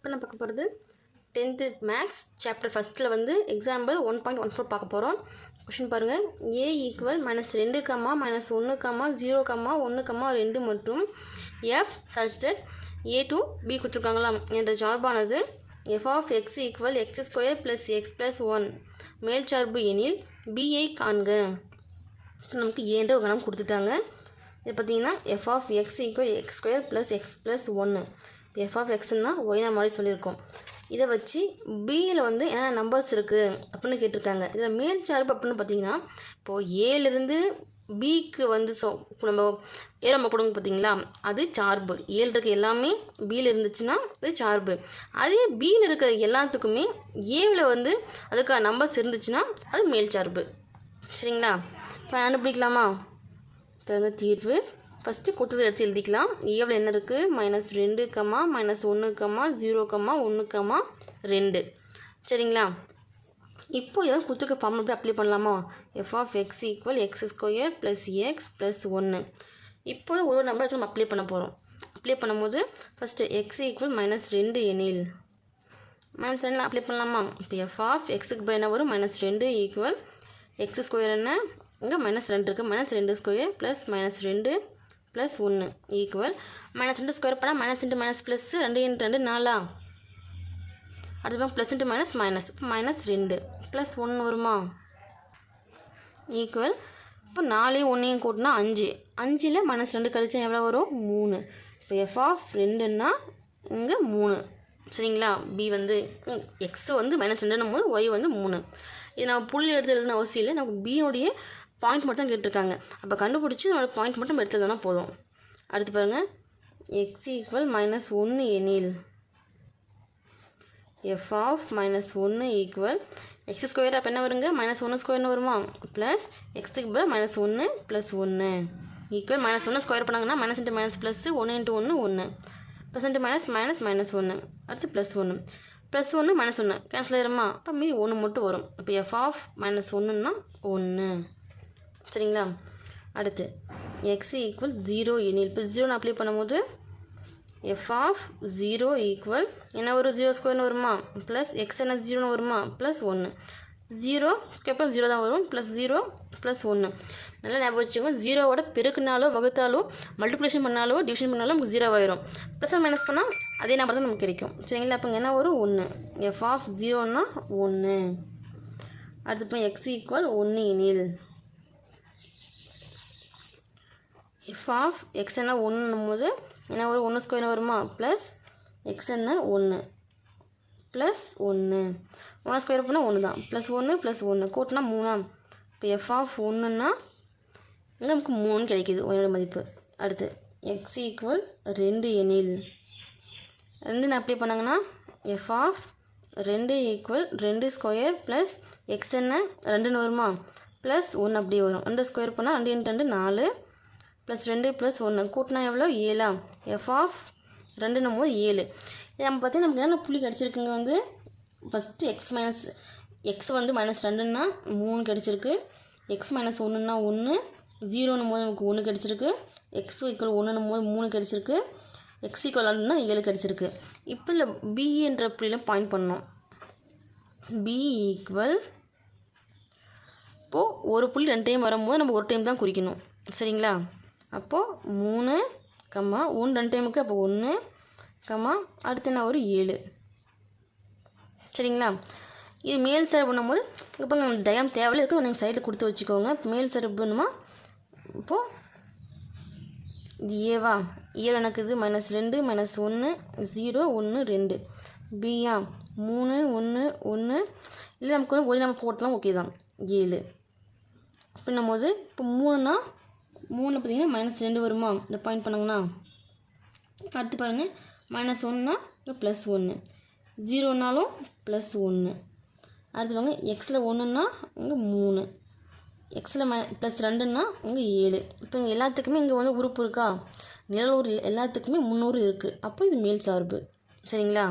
இப்போ நான் பார்க்க போகிறது 10th மேக்ஸ் சாப்டர் ஃபஸ்ட்டில் வந்து எக்ஸாம்பிள் 1.14 பார்க்க போகிறோம். கொஷின் பாருங்கள். a ஈக்குவல் -2, -1, 0, 1, 2 மற்றும் f such that a to b கொடுத்துருக்காங்களா என்ற சார்பானது f of x equal x² + x + 1 மேல் சார்பு எனில் b ஐ காண்க. நமக்கு ஏன்ற ஒரு கணம் கொடுத்துட்டாங்க. இது பார்த்தீங்கன்னா f of x equal x² + x + 1. f of xன்னா ஒய்னா மாதிரி சொல்லியிருக்கோம். இதை வச்சு பியில் வந்து என்ன நம்பர்ஸ் இருக்குது அப்படின்னு கேட்டிருக்காங்க. இதில் மேல் சார்பு அப்படின்னு பார்த்தீங்கன்னா இப்போது ஏலேருந்து பிக்கு வந்து நம்ம நம்ம கொடுங்க பார்த்தீங்களா, அது சார்பு. ஏழு இருக்க எல்லாமே பியில் இருந்துச்சுன்னா அது சார்பு. அதே பியில் இருக்கிற எல்லாத்துக்குமே ஏவில் வந்து அதுக்கான நம்பர்ஸ் இருந்துச்சுன்னா அது மேல் சார்பு. சரிங்களா? இப்போ கண்டுபிடிக்கலாமா? இப்போ தீர்வு ஃபஸ்ட்டு கொடுத்தது எடுத்து எழுதிக்கலாம். ஏவில் என்ன இருக்குது? -2, -1, 0, 1, 2. சரிங்களா? இப்போ இதை கொடுத்துருக்க ஃபார்முலா எப்படி அப்ளை பண்ணலாமா? f of x equal x² + x + 1. இப்போ ஒரு நம்பர் நம்ம அப்ளை பண்ண போகிறோம். அப்ளை பண்ணும்போது ஃபஸ்ட்டு x ஈக்குவல் -2 எனில் -2 அப்ளை பண்ணலாமா? இப்போ f of xக்கு போய் என்ன வரும்? -2 ஈக்குவல் x² என்ன? இங்கே -2 இருக்குது. -2² + -2 + 1 ஈக்குவல் -2 ஸ்கொயர் பண்ணால் -(-) +2 × 2 4. அடுத்து +(-) -2 + 1 வருமா? ஈக்குவல் இப்போ 4 1 கூட்டினா 5. 5ல் -2 கழிச்சா எவ்வளோ வரும்? 3. இப்போ f of 2ன்னா இங்கே 3. சரிங்களா? b வந்து x வந்து -2ன்னும் போது y வந்து 3. இது நம்ம புள்ளி எடுத்து எழுதுன அவசியம் இல்லை. நமக்கு பியினுடைய பாயிண்ட் மட்டும் தான் கேட்டிருக்காங்க. அப்போ கண்டுபிடிச்சி நம்மளோட பாயிண்ட் மட்டும் நம்ம எடுத்துனா போதும். அடுத்து பாருங்கள். x ஈக்குவல் -1 எனில் f of -1 ஈக்குவல் x² அப்போ என்ன வருங்க? -1² வருமா? ப்ளஸ் x க்கு -1 + 1 ஈக்குவல் -1 ஸ்கொயர் பண்ணாங்கன்னா -(-) +1 × 1 1 +(-) -1 அடுத்து +1 +1 -1 கேன்சல் ஆயிருமா? அப்போ மீதி 1 மட்டும் வரும். இப்போ f of -1ன்னா 1. சரிங்களா? அடுத்து x ஈக்குவல் 0 எனில் இப்போ 0 அப்ளை பண்ணும்போது f of 0 ஈக்குவல் என்ன வரும்? 0² வருமா? ப்ளஸ் x என்ன 0 வருமா? +1 0 ஸ்கொயர் 0 தான் வரும். +0 + 1 நல்லா ஞாபகம் வச்சுக்கோங்க. 0வோட பெருக்குனாலோ வகுத்தாலோ மல்டிப்ளிகேஷன் பண்ணாலோ டிவிஷன் பண்ணாலும் நமக்கு 0 ஆயிரும். ப்ளஸ் மைனஸ் பண்ணால் அதே நம்பர் தான் நமக்கு கிடைக்கும். சரிங்களா? அப்போ என்ன வரும்? 1. f of 0ன்னா 1. அடுத்து இப்போ x ஈக்குவல் 1 எனில் f of x என்ன 1ன்னும் போது என்ன வரும்? 1² வருமா? ப்ளஸ் x என்ன 1 + 1 1² பண்ணால் 1 தான். +1 + 1 கூட்டினா 3. இப்போ f of 1ன்னா இங்கே நமக்கு 3 கிடைக்கிது ஒன்னோட மதிப்பு. அடுத்து x ஈக்குவல் 2 எனில் 2 அப்ளை பண்ணாங்கன்னா f of 2 ஈக்குவல் 2² + x என்ன 2ன்னு வருமா? ப்ளஸ் 1 அப்படியே வரும். 2 ஸ்கொயர் பண்ணால் 2 × 2 4 +2 + 1 கூட்டினா எவ்வளோ? 7. f of 2ன்னும் போது 7. இது நம்ம பார்த்தீங்கன்னா நமக்கு என்ன புள்ளி கிடச்சிருக்குங்க வந்து ஃபஸ்ட்டு x வந்து -2ன்னா 3 கிடச்சிருக்கு. x -1ன்னா 1 0ன்னும் போது நமக்கு 1 கிடச்சிருக்கு. x ஈக்குவல் 1ன்னும் போது 3 கிடச்சிருக்கு. x ஈக்குவல் 7 கிடச்சிருக்கு. இப்போ இல்லை b என்ற புள்ளியில் பாயிண்ட் பண்ணோம். b ஈக்குவல் இப்போது ஒரு புள்ளி 2 டைம் வரும்போது நம்ம ஒரு டைம் தான் குறிக்கணும். சரிங்களா? அப்போது 3, 1 2 டைமுக்கு அப்போ 1, அடுத்து என்ன ஒரு 7. சரிங்களா? இது மேல் சார்பு பண்ணும்போது இப்போ டயம் தேவையில்லை இருக்குது. நீங்கள் சைடில் கொடுத்து வச்சுக்கோங்க. இப்போ மேல் சார்பு பண்ணுமா? இப்போது இது ஏவா? ஏழு எனக்கு இது -2 -1 0 1 2 பியா 3 1 1 இல்லை நமக்கு வந்து ஒரு நம்பர் போட்டலாம். ஓகே தான். 7 அப்படின்னும் போது இப்போ 3ன்னா 3 பார்த்தீங்கன்னா -2 வருமா? இந்த பாயிண்ட் பண்ணாங்கன்னா அடுத்து பாருங்கள். -1ன்னா இப்போ +1 0னாலும் +1 அடுத்து பாருங்க. எக்ஸில் 1ன்னா இங்கே 3 எக்ஸில் +2ன்னா இங்கே 7. இப்போ இங்கே எல்லாத்துக்குமே இங்கே வந்து உறுப்பு இருக்கா? நிழல் எல்லாத்துக்குமே 300 இருக்குது. அப்போ இது மேல் சார்பு. சரிங்களா?